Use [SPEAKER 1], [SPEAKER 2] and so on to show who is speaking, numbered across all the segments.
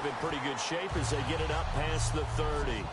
[SPEAKER 1] drive in pretty good shape as they get it up past the 30.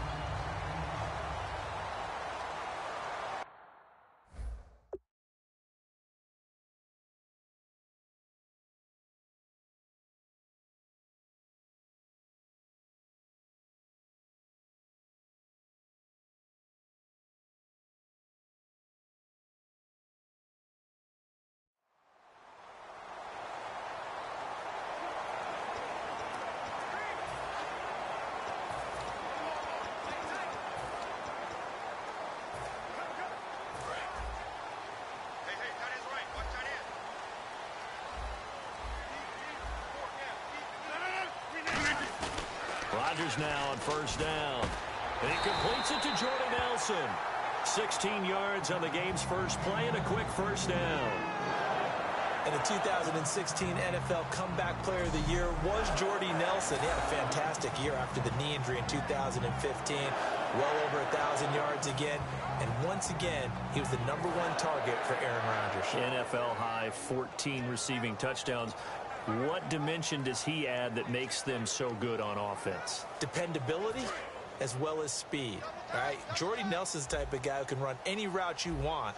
[SPEAKER 1] Rodgers now on first down. And he completes it to Jordy Nelson. 16 yards on the game's first play and a quick first down.
[SPEAKER 2] And the 2016 NFL Comeback Player of the Year was Jordy Nelson. He had a fantastic year after the knee injury in 2015. Well over 1,000 yards again. And once again, he was the #1 target for Aaron Rodgers.
[SPEAKER 1] NFL high 14 receiving touchdowns. What dimension does he add that makes them so good on offense?
[SPEAKER 2] Dependability as well as speed. All right, Jordy Nelson's the type of guy who can run any route you want,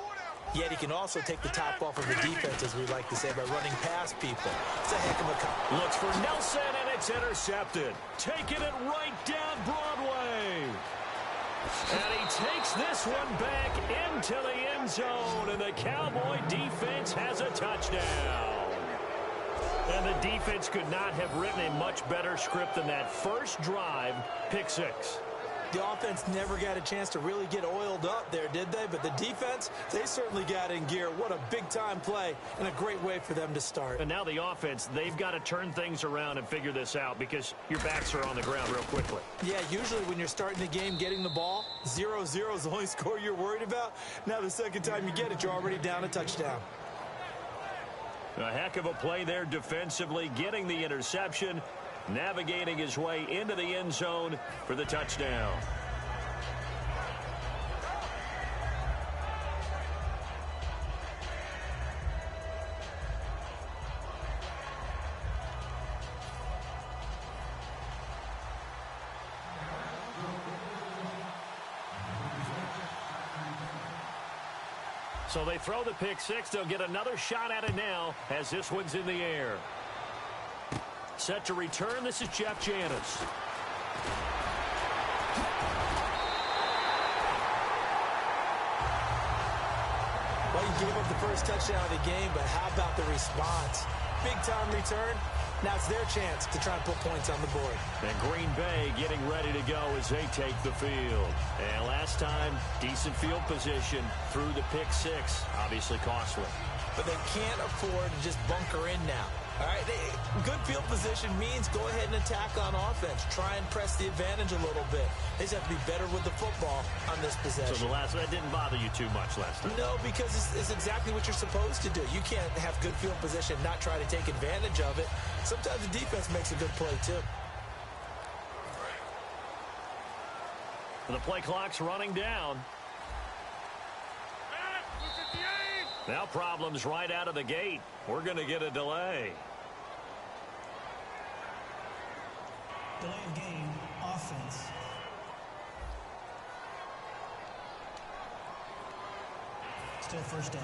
[SPEAKER 2] yet he can also take the top off of the defense, as we like to say, by running past people. It's a heck of a...
[SPEAKER 1] Looks for Nelson, and it's intercepted. Taking it right down Broadway. And he takes this one back into the end zone, and the Cowboy defense has a touchdown. And the defense could not have written a much better script than that first drive, pick six.
[SPEAKER 2] The offense never got a chance to really get oiled up there, did they? But the defense, they certainly got in gear. What a big-time play and a great way for them to start.
[SPEAKER 1] And now the offense, they've got to turn things around and figure this out because your backs are on the ground real quickly.
[SPEAKER 2] Yeah, usually when you're starting the game getting the ball, 0-0 is the only score you're worried about. Now the second time you get it, you're already down a touchdown.
[SPEAKER 1] A heck of a play there defensively, getting the interception, navigating his way into the end zone for the touchdown. So they throw the pick six. They'll get another shot at it now as this one's in the air. Set to return. This is Jeff Janis.
[SPEAKER 2] Well, you gave up the first touchdown of the game, but how about the response? Big-time return. Now it's their chance to try and put points on the board.
[SPEAKER 1] And Green Bay getting ready to go as they take the field. And last time, decent field position through the pick six. Obviously costly.
[SPEAKER 2] But they can't afford to just bunker in now. All right, good field position means go ahead and attack on offense. Try and press the advantage a little bit. They just have to be better with the football on this possession.
[SPEAKER 1] So that didn't bother you too much last time?
[SPEAKER 2] No, because it's exactly what you're supposed to do. You can't have good field position, not try to take advantage of it. Sometimes the defense makes a good play, too.
[SPEAKER 1] The play clock's running down. Now problems right out of the gate. We're going to get a delay.
[SPEAKER 3] Delay of game, offense. Still first down.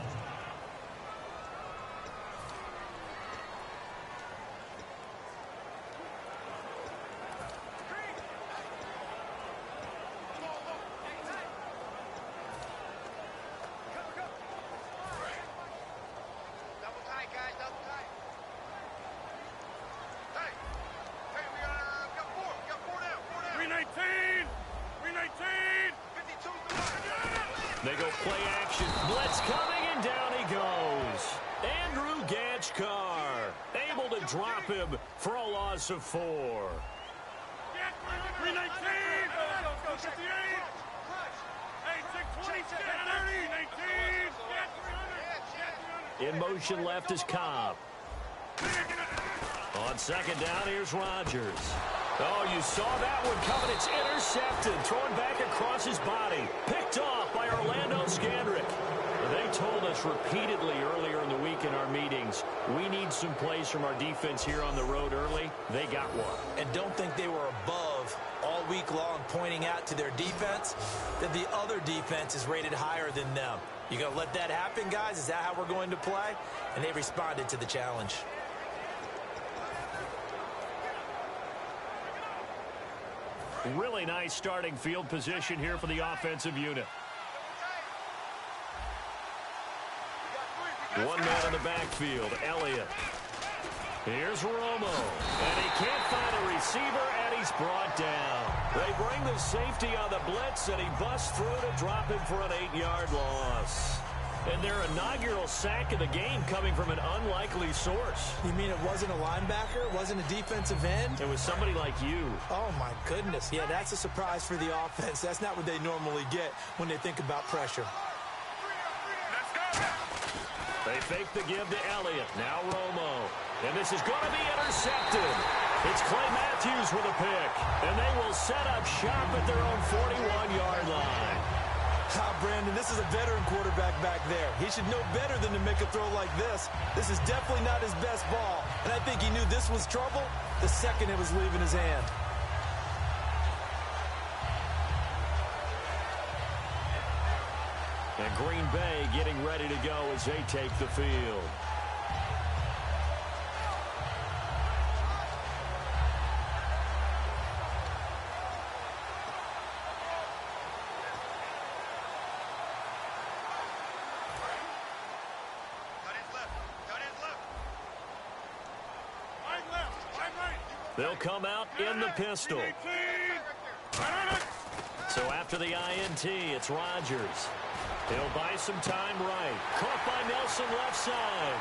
[SPEAKER 1] They go play action. Blitz coming, and down he goes. Andrew Gachkar able to drop him for a loss of 4. 19. In motion left is Cobb. On second down, here's Rodgers. Oh, you saw that one coming. It's intercepted. Thrown back across his body. Picked off by Orlando Scandrick. They told us repeatedly earlier in the week in our meetings, we need some plays from our defense here on the road early. They got one.
[SPEAKER 2] And don't think they were above all week long pointing out to their defense that the other defense is rated higher than them. You going to let that happen, guys? Is that how we're going to play? And they responded to the challenge.
[SPEAKER 1] Really nice starting field position here for the offensive unit. One man in the backfield, Elliott. Here's Romo, and he can't find a receiver, and he's brought down. They bring the safety on the blitz, and he busts through to drop him for an 8-yard loss. And their inaugural sack of the game coming from an unlikely source.
[SPEAKER 2] You mean it wasn't a linebacker? It wasn't a defensive end?
[SPEAKER 1] It was somebody like you.
[SPEAKER 2] Oh, my goodness. Yeah, that's a surprise for the offense. That's not what they normally get when they think about pressure.
[SPEAKER 1] They fake the give to Elliott. Now Romo. And this is going to be intercepted. It's Clay Matthews with a pick. And they will set up shop at their own 41-yard line.
[SPEAKER 2] Brandon, this is a veteran quarterback back there. He should know better than to make a throw like this. This is definitely not his best ball. And I think he knew this was trouble the second it was leaving his hand.
[SPEAKER 1] And Green Bay getting ready to go as they take the field. They'll come out in the pistol. So after the INT, it's Rodgers. He'll buy some time right. Caught by Nelson left side.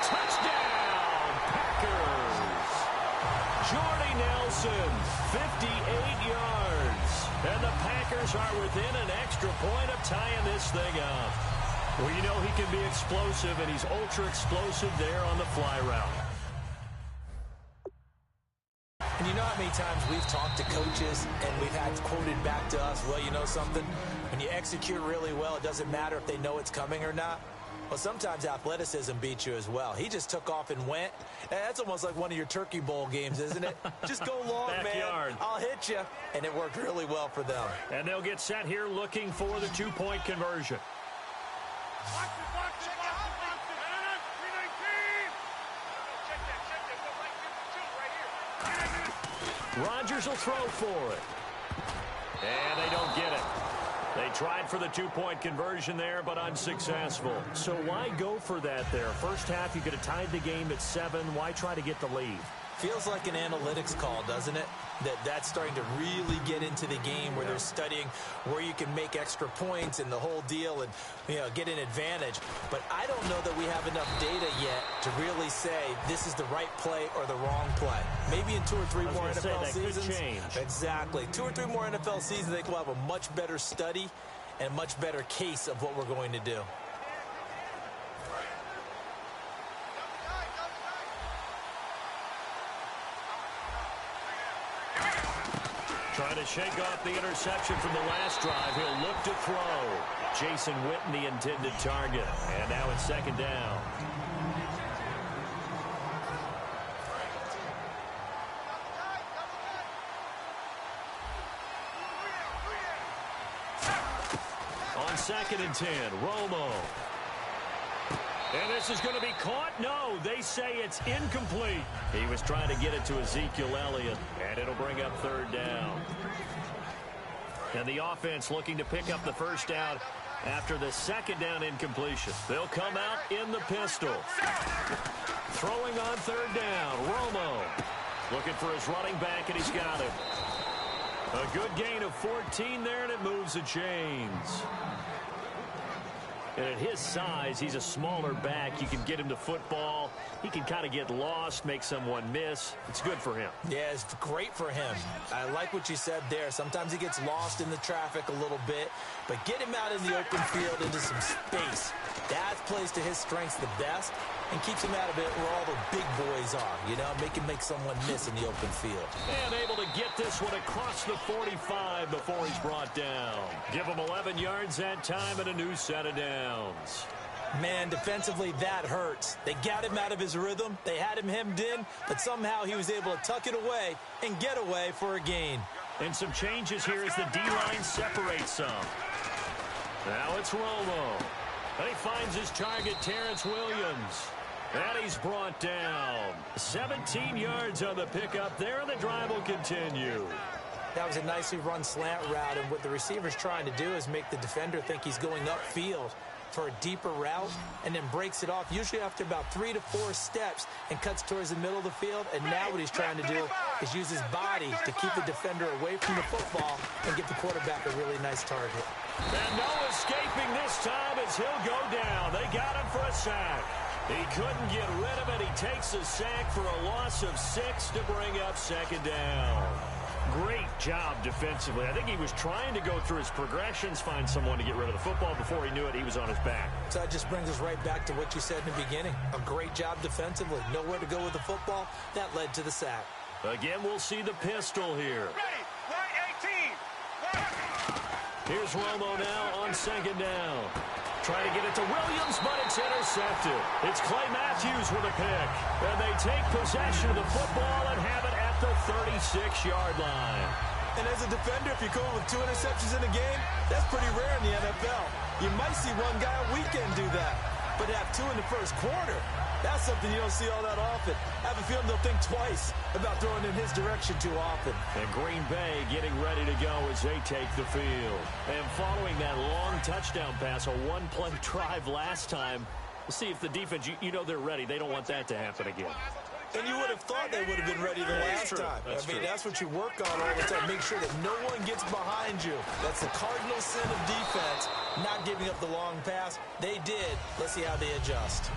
[SPEAKER 1] Touchdown, Packers. Jordy Nelson, 58 yards. And the Packers are within an extra point of tying this thing up. Well, you know he can be explosive, and he's ultra-explosive there on the fly route.
[SPEAKER 2] And you know how many times we've talked to coaches and we've had quoted back to us, well, you know something? When you execute really well, it doesn't matter if they know it's coming or not. Well, sometimes athleticism beats you as well. He just took off and went. And that's almost like one of your Turkey Bowl games, isn't it? Just go long,
[SPEAKER 1] Backyard.
[SPEAKER 2] man. I'll hit you. And it worked really well for them.
[SPEAKER 1] And they'll get set here looking for the two-point conversion. Rodgers will throw for it. And they don't get it. They tried for the two-point conversion there, but unsuccessful. So why go for that there? First half, you could have tied the game at 7. Why try to get the lead?
[SPEAKER 2] Feels like an analytics call, doesn't it? That's starting to really get into the game where they're studying where you can make extra points and the whole deal and, you know, get an advantage. But I don't know that we have enough data yet to really say this is the right play or the wrong play. Maybe in 2 or 3 more NFL seasons.
[SPEAKER 1] Could change.
[SPEAKER 2] Exactly. 2 or 3 more NFL seasons, I think we'll have a much better study and a much better case of what we're going to do.
[SPEAKER 1] Trying to shake off the interception from the last drive. He'll look to throw. Jason Witten, the intended target. And now it's second down. On 2nd and 10, Romo. And this is going to be caught? No, they say it's incomplete. He was trying to get it to Ezekiel Elliott, and it'll bring up 3rd down. And the offense looking to pick up the first down after the 2nd down incompletion. They'll come out in the pistol. Throwing on 3rd down, Romo. Looking for his running back, and he's got him. A good gain of 14 there, and it moves the chains. And at his size, he's a smaller back. You can get him to football He can kind of get lost, make someone miss. It's good for him.
[SPEAKER 2] Yeah, it's great for him. I like what you said there. Sometimes he gets lost in the traffic a little bit, but get him out in the open field into some space. That plays to his strengths the best and keeps him out of it where all the big boys are, you know, make someone miss in the open field.
[SPEAKER 1] And able to get this one across the 45 before he's brought down. Give him 11 yards that time and a new set of downs.
[SPEAKER 2] Man, defensively, that hurts. They got him out of his rhythm. They had him hemmed in, but somehow he was able to tuck it away and get away for a gain.
[SPEAKER 1] And some changes here as the D-line separates some. Now it's Romo. And he finds his target, Terrence Williams. And he's brought down. 17 yards on the pickup there, and the drive will continue.
[SPEAKER 2] That was a nicely run slant route, and what the receiver's trying to do is make the defender think he's going upfield for a deeper route, and then breaks it off, usually after about 3 to 4 steps, and cuts towards the middle of the field. And now what he's trying to do is use his body to keep the defender away from the football and give the quarterback a really nice target.
[SPEAKER 1] And no escaping this time as he'll go down. They got him for a sack. He couldn't get rid of it. He takes a sack for a loss of 6 to bring up second down. Great job defensively. I think he was trying to go through his progressions, find someone to get rid of the football. Before he knew it, he was on his back.
[SPEAKER 2] So that just brings us right back to what you said in the beginning. A great job defensively. Nowhere to go with the football. That led to the sack.
[SPEAKER 1] Again, we'll see the pistol here. Here's Romo now on second down. Trying to get it to Williams, but it's intercepted. It's Clay Matthews with a pick. And they take possession of the football and have it at the 36-yard line.
[SPEAKER 2] And as a defender, if you're going with 2 interceptions in a game, that's pretty rare in the NFL. You might see one guy a weekend do that. But to have 2 in the first quarter, that's something you don't see all that often. I have a feeling they'll think twice about throwing in his direction too often.
[SPEAKER 1] And Green Bay getting ready to go as they take the field. And following that long touchdown pass, a one-play drive last time, we'll see if the defense, you know they're ready. They don't want that to happen again.
[SPEAKER 2] And you would have thought they would have been ready the last time. That's what you work on all the time. Make sure that no one gets behind you. That's the cardinal sin of defense, not giving up the long pass. They did. Let's see how they adjust.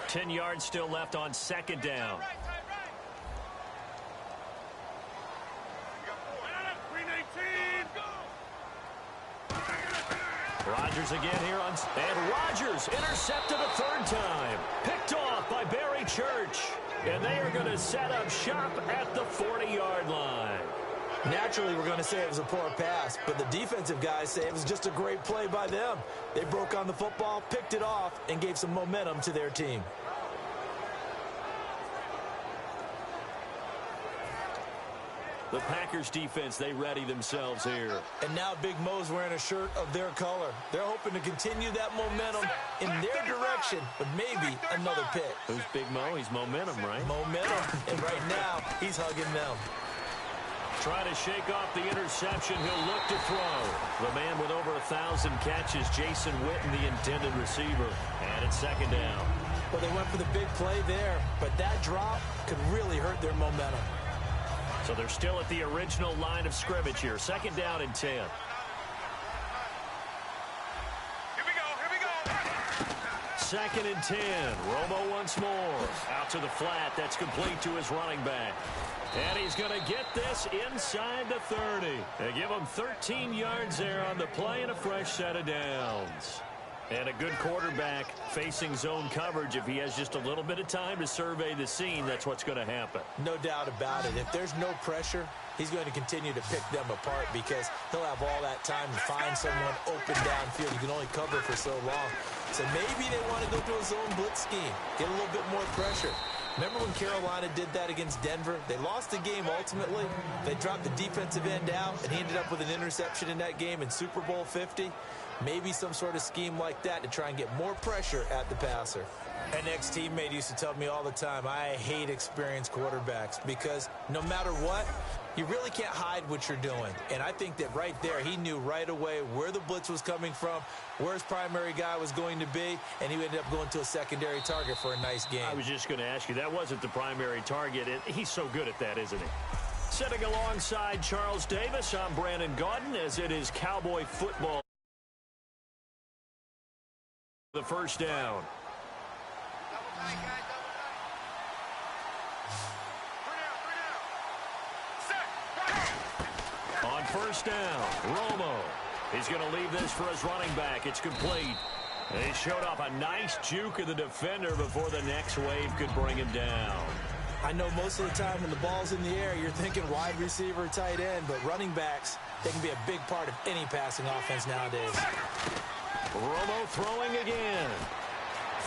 [SPEAKER 1] Ten yards still left on second down. Rodgers again here on, and Rodgers intercepted a third time. Picked off by Barry Church. And they are going to set up shop at the 40-yard line.
[SPEAKER 2] Naturally, we're going to say it was a poor pass, but the defensive guys say it was just a great play by them. They broke on the football, picked it off, and gave some momentum to their team.
[SPEAKER 1] The Packers defense, they ready themselves here.
[SPEAKER 2] And now Big Mo's wearing a shirt of their color. They're hoping to continue that momentum in their direction, but maybe another pick.
[SPEAKER 1] Who's Big Mo? He's momentum, right?
[SPEAKER 2] Momentum. And right now, he's hugging them.
[SPEAKER 1] Trying to shake off the interception. He'll look to throw. The man with over 1,000 catches, Jason Witten, the intended receiver. And it's second down.
[SPEAKER 2] Well, they went for the big play there, but that drop could really hurt their momentum.
[SPEAKER 1] So they're still at the original line of scrimmage here. Second down and 10.
[SPEAKER 4] Here we go.
[SPEAKER 1] Second and 10. Romo once more. Out to the flat. That's complete to his running back. And he's going to get this inside the 30. They give him 13 yards there on the play and a fresh set of downs. And a good quarterback facing zone coverage. If he has just a little bit of time to survey the scene, that's what's going to happen.
[SPEAKER 2] No doubt about it. If there's no pressure, he's going to continue to pick them apart because he'll have all that time to find someone open downfield. You can only cover for so long. So maybe they want to go to a zone blitz scheme, get a little bit more pressure. Remember when Carolina did that against Denver? They lost the game ultimately. They dropped the defensive end out, and he ended up with an interception in that game in Super Bowl 50. Maybe some sort of scheme like that to try and get more pressure at the passer. An ex-teammate used to tell me all the time, I hate experienced quarterbacks because no matter what, You really can't hide what you're doing. And I think that right there, he knew right away where the blitz was coming from, where his primary guy was going to be, and he ended up going to a secondary target for a nice game.
[SPEAKER 1] I was just going to ask you, that wasn't the primary target. He's so good at that, isn't he? Sitting alongside Charles Davis, I'm Brandon Gaudin, as it is Cowboy football. The first down. On first down, Romo. He's going to leave this for his running back. It's complete. And he showed off a nice juke of the defender before the next wave could bring him down.
[SPEAKER 2] I know most of the time when the ball's in the air, you're thinking wide receiver, tight end, but running backs, they can be a big part of any passing offense nowadays.
[SPEAKER 1] Romo throwing again.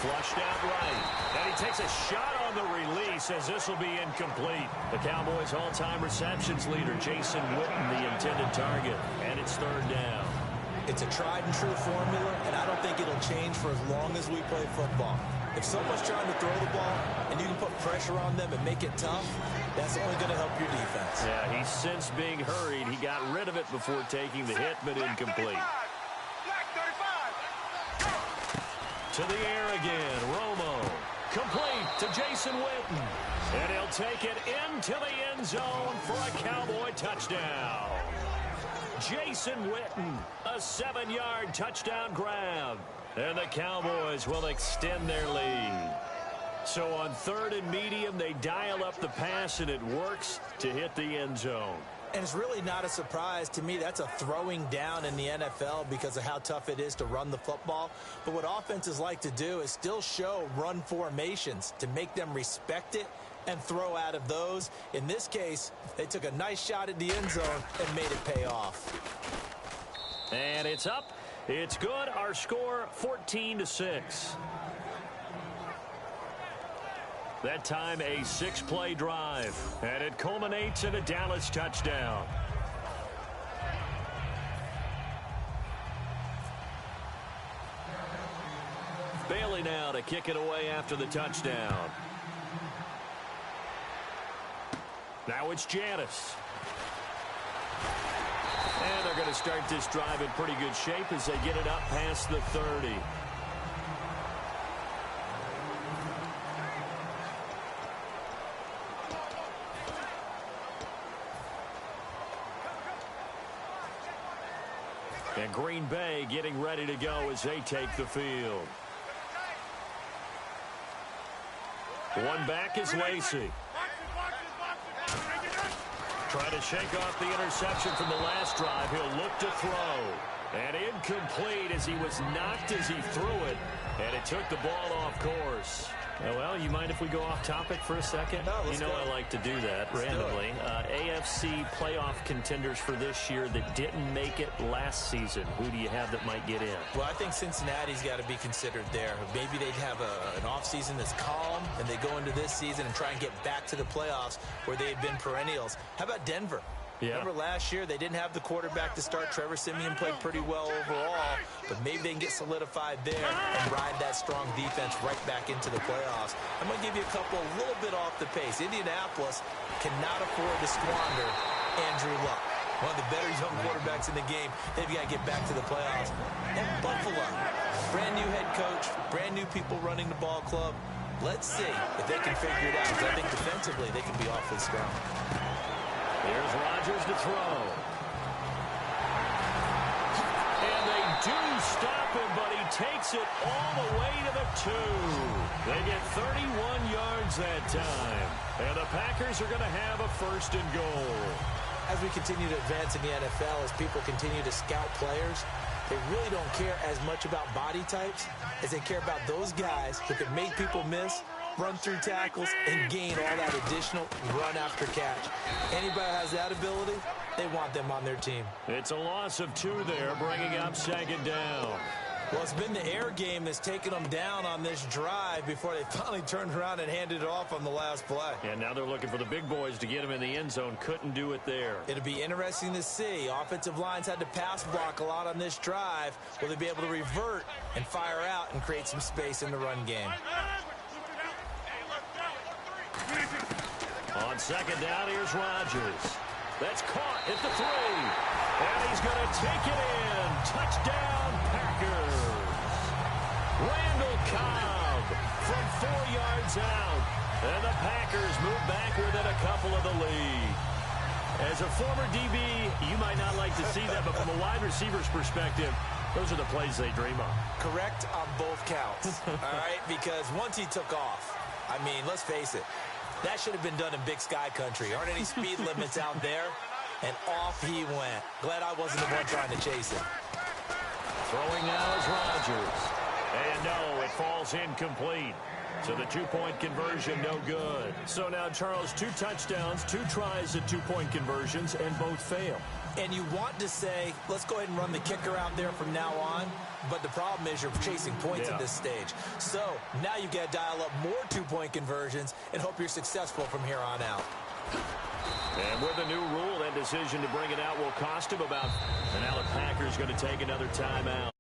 [SPEAKER 1] Flushed out right. And he takes a shot on the release as this will be incomplete. The Cowboys' all-time receptions leader, Jason Witten, the intended target. And it's third down.
[SPEAKER 2] It's a tried-and-true formula, and I don't think it'll change for as long as we play football. If someone's trying to throw the ball and you can put pressure on them and make it tough, that's only going to help your defense.
[SPEAKER 1] Yeah, he's since being hurried. He got rid of it before taking the hit, but incomplete. To the air again, Romo. Complete to Jason Witten. And he'll take it into the end zone for a Cowboy touchdown. Jason Witten, a 7-yard touchdown grab. And the Cowboys will extend their lead. So on third and medium, they dial up the pass, and it works to hit the end zone.
[SPEAKER 2] And it's really not a surprise to me. That's a throwing down in the NFL because of how tough it is to run the football. But what offenses like to do is still show run formations to make them respect it and throw out of those. In this case, they took a nice shot at the end zone and made it pay off.
[SPEAKER 1] And it's up. It's good. Our score, 14-6. That time, a 6-play drive. And it culminates in a Dallas touchdown. Bailey now to kick it away after the touchdown. Now it's Janice. And they're going to start this drive in pretty good shape as they get it up past the 30. And Green Bay getting ready to go as they take the field. One back is Lacey. Trying to shake off the interception from the last drive. He'll look to throw. And incomplete as he was knocked as he threw it. And it took the ball off course. Well, you mind if we go off topic for a second?
[SPEAKER 2] No,
[SPEAKER 1] you know
[SPEAKER 2] go.
[SPEAKER 1] I like to do that randomly. AFC playoff contenders for this year that didn't make it last season. Who do you have that might get in?
[SPEAKER 2] Well, I think Cincinnati's got to be considered there. Maybe they'd have an offseason that's calm, and they go into this season and try and get back to the playoffs where they had been perennials. How about Denver?
[SPEAKER 1] Yeah.
[SPEAKER 2] Remember last year, they didn't have the quarterback to start. Trevor Siemian played pretty well overall, but maybe they can get solidified there and ride that strong defense right back into the playoffs. I'm going to give you a little bit off the pace. Indianapolis cannot afford to squander Andrew Luck, one of the better young quarterbacks in the game. They've got to get back to the playoffs. And Buffalo, brand new head coach, brand new people running the ball club. Let's see if they can figure it out, because I think defensively they can be awfully strong.
[SPEAKER 1] Here's Rodgers to throw. And they do stop him, but he takes it all the way to the 2. They get 31 yards that time. And the Packers are going to have a first and goal.
[SPEAKER 2] As we continue to advance in the NFL, as people continue to scout players, they really don't care as much about body types as they care about those guys who can make people miss, run through tackles, and gain all that additional run after catch. Anybody has that ability, they want them on their team.
[SPEAKER 1] It's a loss of 2 there, bringing up second down.
[SPEAKER 2] Well, it's been the air game that's taken them down on this drive before they finally turned around and handed it off on the last play.
[SPEAKER 1] And now they're looking for the big boys to get him in the end zone. Couldn't do it there.
[SPEAKER 2] It'll be interesting to see. Offensive lines had to pass block a lot on this drive. Will they be able to revert and fire out and create some space in the run game?
[SPEAKER 1] On second down, here's Rodgers. That's caught at the 3. And he's going to take it in. Touchdown, Packers. Randall Cobb from 4 yards out. And the Packers move back within a couple of the lead. As a former DB, you might not like to see that, but from a wide receiver's perspective, those are the plays they dream of.
[SPEAKER 2] Correct on both counts, all right? Because once he took off, I mean, let's face it, that should have been done in Big Sky country. Aren't any speed limits out there? And off he went. Glad I wasn't the one trying to chase him.
[SPEAKER 1] Throwing now is Rodgers. And no, it falls incomplete. So the 2-point conversion, no good. So now, Charles, 2 touchdowns, 2 tries at 2-point conversions, and both fail.
[SPEAKER 2] And you want to say, let's go ahead and run the kicker out there from now on. But the problem is you're chasing points at this stage. So now you've got to dial up more 2-point conversions and hope you're successful from here on out.
[SPEAKER 1] And with a new rule, that decision to bring it out will cost him about. And now the Packers going to take another timeout.